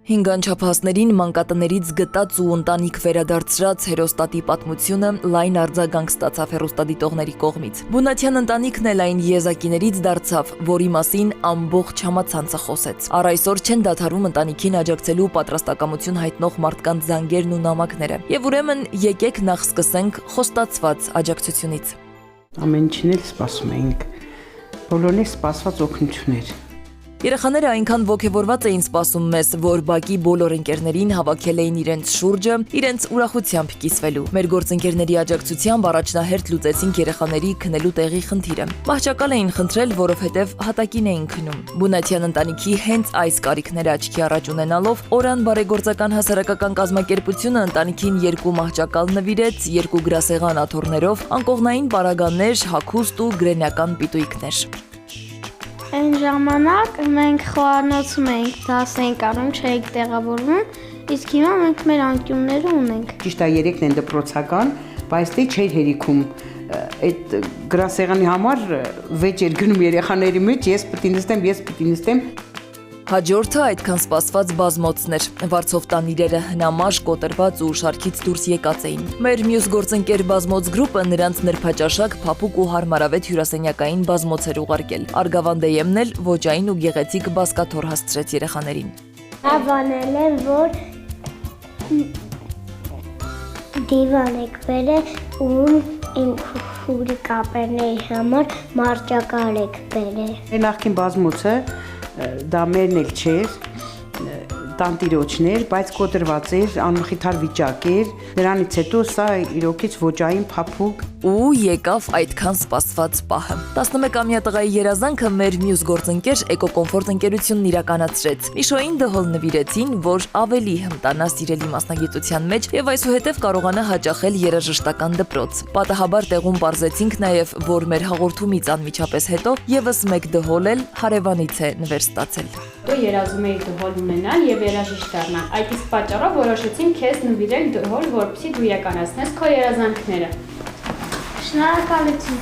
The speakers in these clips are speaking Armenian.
5 անչափահասներին մանկատներից գտած ու ընտանիք վերադարձրած հերոստատի պատմությունը լայն արձագանք ստացավ հեռուստադիտողների կողմից։ Բունատյան ընտանիքն էլ այն եզակիներից դարձավ, որի մասին ամբողջ համացանցը խոսեց։ Առ այսօր չեն դադարում ընտանիքին աջակցելու պատրաստակամություն հայտնող մարդկանց զանգերն ու նամակները։ Եվ ուրեմն եկեք նախ սկսենք խոստացված աջակցությունից։ Ամեն ինչին էլ սպասում էինք։ Բոլորն էլ սպասված օգնություններ։ Երեխաները այնքան ոգևորված էին սպասում մեզ, որ բակի բոլոր ընկերներին հավաքել էին իրենց շուրջը, իրենց ուրախությամբ կիսվելու։ Մեր գործընկերների աջակցությամբ առաջնահերթ լուծեցինք երեխաների քնելու տեղի խնդիրը։ Մահճակալ էին խնդրել, որովհետև հատակին էին քնում։ Բունատյան ընտանիքի հենց այս կարիքները աչքի առաջ ունենալով Օրան բարեգործական հասարակական կազմակերպությունը ընտանիքին 2 մահճակալ նվիրեց, 2 գրասեղան աթոռներով, անկողնային պարագաներ, հագուստ ու գրենական պիտույկներ։ Այն ժամանակ մենք խոհանոցում էինք, դաս էինք անում, չէինք տեղավորվում, իսկ հիմա մենք մեր անկյունները ունենք։ Ճիշտ է 3-ն են դպրոցական, բայց դե չէր հերիքում։ Այդ գրասեղանի համար վեճ էր գնում երեխաների մեջ, ես պիտի նստեմ։ Հաջորդը այդքան սպասված բազմոցն էր։ Վարձով տան իրերը հնամաշ, կոտրված ու շարքից դուրս եկած էին։ Մեր մյուս գործընկեր բազմոց գրուպը նրանց նրբաճաշակ, փափուկ ու հարմարավետ հյուրասենյակային բազմոց էր ուղարկել։ Արգավանդեյեմն էլ ոճային ու գեղեցիկ բազկաթոռ հասցրեց երեխաներին։ Հավանել եմ, որ դիվան եք բերել ու իմ խուրի կապերների համար մարճակալ եք բերել։ Նախքին բազմոցը դա մերն էլ չէր, տանտիրոջներ, բայց կոտրված էր, անմխիթար վիճակ էր, նրանից հետո սա իրոքից ոճային փափուկ։ Ու եկավ այդքան սպասված պահը։ 11-ամյա տղայի երազանքը մեր մյուս գործընկեր Էկոկոմֆորտ ընկերությունն իրականացրեց։ Միշոյին դհոլ նվիրեցին, որ ավելի հմտանա սիրելի մասնագիտության մեջ եւ այսուհետեւ կարողանա հաճախել երաժշտական դպրոց։ Պատահաբար տեղում պարզեցինք նաեւ, որ մեր հաղորդումից անմիջապես հետո եւս մեկ դհոլ էլ հարևանից է նվեր ստացել։ Դու երազում էի դհոլ ունենալ եւ երաժիշտ դառնալ։ Այդ իսկ պատճառով որոշեցինք քեզ նվիրել դհոլ, որպեսզի դու իրականացնես քո երազանքները։ Շնորհակալություն։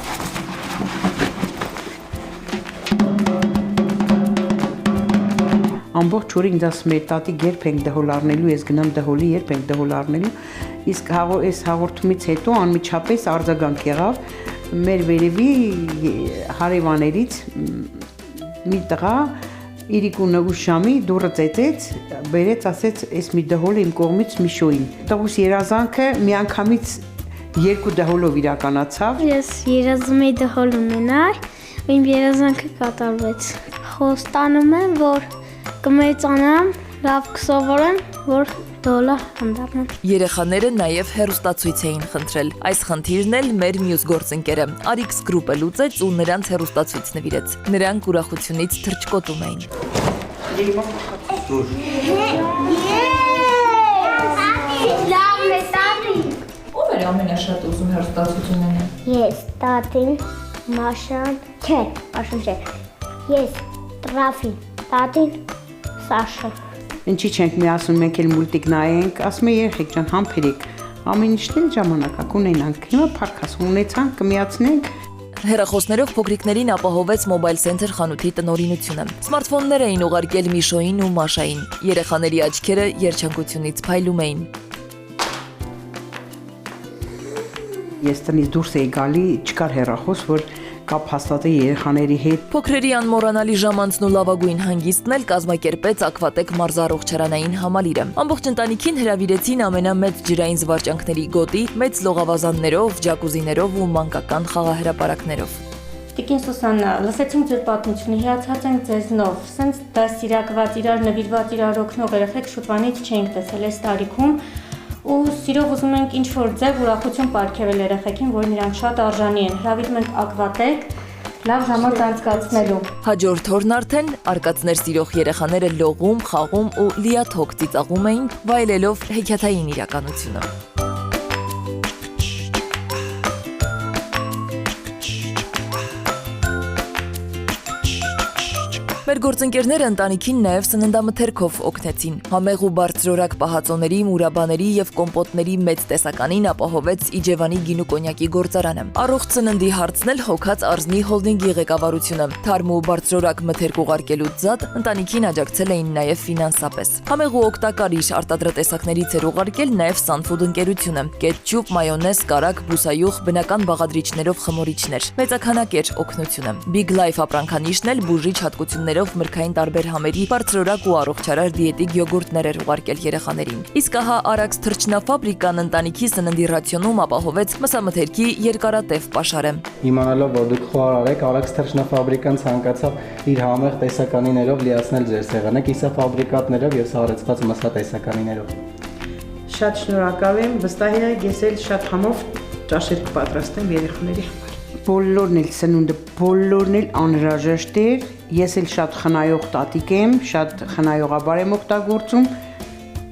Ամբողջ օրը ինձ ասում էր տատիկ երբ ենք դհոլ առնելու, ես գնամ դհոլի, երբ ենք դհոլ առնելու։ Իսկ այս հաղորդումից հետո անմիջապես արձագանք եղավ մեր վերևի հարևաներից մի տղա Իրիկունը ուշամի դուրը ծեծեց, բերեց, ասեց, այս մի դհոլ իմ կողմից Միշոյին։ Տղուս երազանքը միանգամից 2 դհոլով իրականացավ։ Ես երազում էի դհոլ ունենալ, իմ երազանքը կատարվեց։ Խոստանում եմ, որ կմեծանամ, լավ կսովորեմ, որ դոլա հանդառնամ։ Երեխաները նաև հեռուստացույց էին խնդրել։ Այս խնդիրն էլ մեր մյուս գործընկերը Արիքս գրուպը լուծեց ու նրանց հեռուստացույց նվիրեց։ Նրանք ուրախությունից թռչկոտում էին։ Ո՞վ էր ամենաշատ ուզում հեռուստացույց ունենալ։ Ես, տատին, Մաշան, չէ, Մաշան չէ։ Ես, Տրաֆին, տատին, Սաշա։ Ինչի չենք միասին մենք էլ մուլտիկ նայենք, ասում է երեխեք ջան, համբերեք, ամեն ինչն էլ ժամանակակ ունենանք, հիմա փառքաս ունեցանք, կմիացնենք։ Հեռախոսներով փոքրիկներին ապահովեց Mobile Center խանութի տնօրինությունը։ Սմարթֆոններ էին ուղարկել Միշոյին ու Մաշային։ Երեխաների աչքերը երջանկությունից փայլում էին։ Ես տնից դուրս էի գալի, չկար հեռախոս, որ կապ հաստատեի երեխաների հետ։ Փոքրերի անմոռանալի ժամանցն ու լավագույն հանգիստն էլ կազմակերպեց Ակվատեկ մարզառողջարանային համալիրը։ Ամբողջ ընտանիքին հրավիրեցին ամենամեծ ջրային զվարճանքների գոտի, մեծ լողավազաններով, ջակուզիներով ու մանկական խաղահրապարակներով։ Տիկին Սուսաննա, լսեցինք ձեր պատմությունը, հիացած ենք ձեզնով։ Սենց դասիրակված, իրար նվիրված, իրար օգնող երեխեք շուտվանից չենք տեսել այս տարիքում։ Ու սիրով ուզում ենք ինչ-որ ձև ուրախություն պարգևել երեխեքին, որ նրանք շատ արժանի են։ Հրավիրում ենք Ակվատեկ լավ ժամանց անցկացնելու։ Հաջորդ օրն արդեն արկածներ սիրող երեխաները լողում, խաղում ու լիաթոք ծիծաղում էին, վայելելով հեքիաթային իրականությունը։ Մեր գործընկերները ընտանիքին նաև սննդամթերքով օգնեցին։ Համեղ ու բարձրորակ պահածոների, մուրաբաների եւ կոմպոտների մեծ տեսականին ապահովեց Իջևանի գինու կոնյակի գործարանը։ Առողջ սննդի հարցն էլ հոգած Արզնի հոլդինգի ղեկավարությունը։ Թարմ ու բարձրորակ մթերք ուղարկելուց զատ ընտանիքին աջակցել էին նաև ֆինանսապես։ Համեղ ու օգտակար իր արտադրատեսակներից էր ուղարկել նաև Sunfood ընկերությունը։ Կետչուպ, մայոնեզ, կարագ, բուսայուղ, բնական բաղադրիչներով խմորիչներ։ Մեծաքանակ էր օգնությունը։ Big Life ապրանքանիշն էլ բուժիչ հատկություններով մրգային տարբեր համերի բարձրորակ ու առողջարար դիետիկ յոգուրտներ էր ուղարկել երեխաներին։ Իսկ ահա Արաքս թռչնաֆաբրիկան ընտանիքի սննդի ռացիոնում ապահովեց մսամթերքի երկարատև պաշարը։ Իմանալով, որ դուք խոհարար եք, Արաքս թռչնաֆաբրիկան ցանկացավ իր համեղ տեսականիներով լիացնել ձեր սեղանը, կիսաֆաբրիկատներով եւ սառեցված մսատեսականիներով։ Շատ շնորհակալ եմ, վստահ եղեք, ես էլ շատ համով ճաշեր կպատրաստեմ երեխաների համար։ Բոլորն էլ սնունդը, բոլորն էլ անհրաժեշտ էր, ես էլ շատ խնայող տատիկ եմ, շատ խնայողաբար եմ օգտագործում,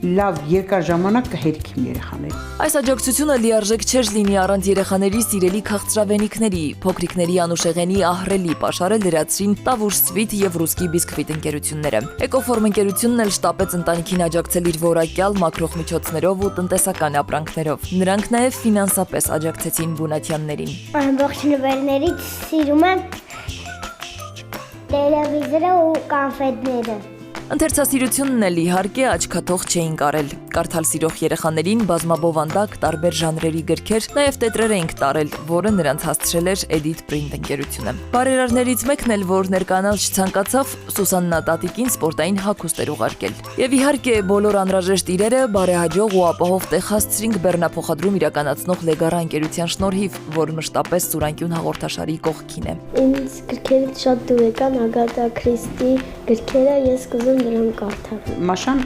լավ երկար ժամանակ կհերիք իմ երեխաներին։ Այս աջակցությունը լիարժեք չէր լինի առանց երեխաների սիրելի քաղցրավենիքների, փոքրիկների անուշեղենի ահռելի պաշարը լրացրին Տավուշ Սվիթ եւ Ռուսկի բիսկվիտ ընկերությունները։ Էկոֆորմ ընկերությունն էլ շտապեց ընտանիքին աջակցել իր որակյալ մակրոխմիջոցներով ու տնտեսական ապրանքներով։ Նրանք նաեւ ֆինանսապես աջակցեցին բունաթյաններին։ Ամբողջ նվերներից սիրում եմ տելևիզորը ու կոնֆետները։ Ընթերցասիրությունն էլ իհարկե աչքաթող չէին կարել։ Կարդալ սիրող երեխաներին բազմաբովանդակ տարբեր ժանրերի գրքեր, նաև տետրեր էինք տարել, որը նրանց հասցրել էր Edit Print ընկերությունը։ Բարերարներից մեկն էլ, որ ներկանալ չցանկացավ, Սուսաննա տատիկին սպորտային հագուստ էր ուղարկել։ Եվ իհարկե բոլոր անհրաժեշտ իրերը բարեհաջող ու ապահով տեղ հասցրինք բեռնափոխադրում իրականացնող Լեգարա ընկերության շնորհիվ, որ մշտապես Սուրանկյուն հաղորդաշարի կողքին է։ Ինձ գրքերից շատ դուրեկան Ագաթա Քրիստի գրքերը ես կուզեմ դրանք կարդալ։ Մաշան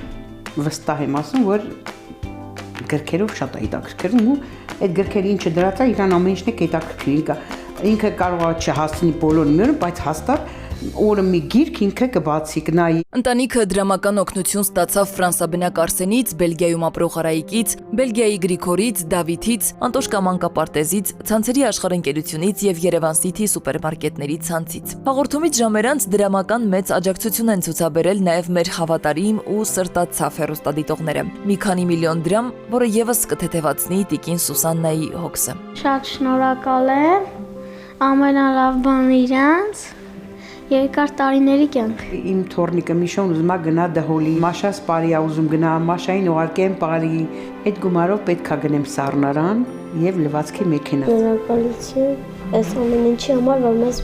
վստահ եմ ասում, որ գրքերով շատ է հետաքրքրում ու այդ գրքերը ինչը դրած է, իրան ամեն ինչն է հետաքրքիր։ Ինքը կարող է չհասցնի բոլոր մյուրը, բայց հաստատ օրը մի գիրք ինքը կբացի կնայի։ Ընտանիքը դրամական օգնություն ստացավ ֆրանսաբնակ Արսենից, Բելգիայում ապրող Արայիկից, Բելգիայի Գրիգորից, Դավիթից, Անտոշկա մանկապարտեզից, ցանցերի աշխարհընկերությունից եւ Երևան City սուպերմարկետների ցանցից։ Հաղորդումից ժամեր անց դրամական մեծ աջակցություն են ցուցաբերել նաեւ մեր հավատարիմ ու սրտացավ հեռուստադիտողները։ Մի քանի միլիոն դրամ, որը եւս կթեթևացնի տիկին Սուսաննայի հոգսը։ Շատ շնորհակալ եմ, ամենալավ բան իրանց։ Երկար տարիների կյանք։ Իմ թորնիկը Միշոն ուզում է գնա դհոլի, Մաշաս բարի է ուզում գնա, Մաշային ուղարկեմ բարի։ Այդ գումարով պետք է գնեմ սառնարան եւ լվացքի մեքենա։ Շնորհակալություն այս ամեն ինչի համար, որ մեզ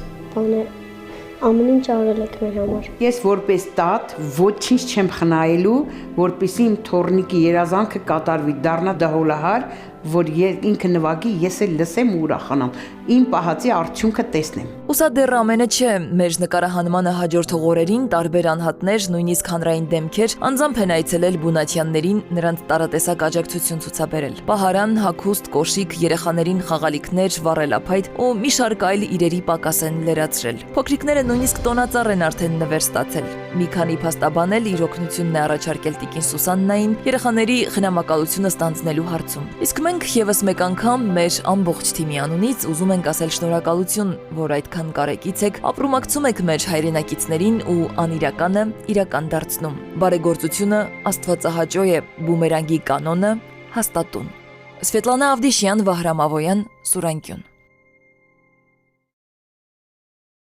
ամեն ինչ արել եք մեր համար։ Ես որպես տատ ոչինչ չեմ խնայելու, որպեսզի իմ թորնիկի երազանքը կատարվի, դառնա դահոլահար, որ ինքը նվագի, ես էլ լսեմ ու ուրախանամ, իմ պահածի արդյունքը տեսնեմ։ Ու սա դեռ ամենը չէ, մեր նկարահանմանը հաջորդող օրերին տարբեր անհատներ, նույնիսկ հանրային դեմքեր անձամբ են այցելել բունաթյաններին, նրանց տարատեսակ աջակցություն ցուցաբերել։ Պահարան, հագուստ, կոշիկ, երեխաներին խաղալիքներ, վառելափայտ ու մի շարք այլ իրերի պակաս են լրացրել։ Փոքրիկները նույնիսկ տոնածառ են արդեն նվեր ստացել։ Մի քանի փաստաբան էլ իր օգնությունն է առաջարկել տիկին Սուսաննային երեխաների խնամակալությունը ստանձնելու հարցում։ Իսկ մենք եւս մեկ անգամ մեր ամբողջ թիմի անունից ուզում ենք ասել շնորհակալություն, որ այդքան կարեկից եք, ապրումակցում եք մեր հայրենակիցներին ու անիրականը իրական դարձնում։ Բարեգործությունը աստվածահաճո է, բումերանգի կանոնը հաստատուն։ Սվետլանա Ավդիշյան, Վահրամ Ավոյան, Սուրանկյուն։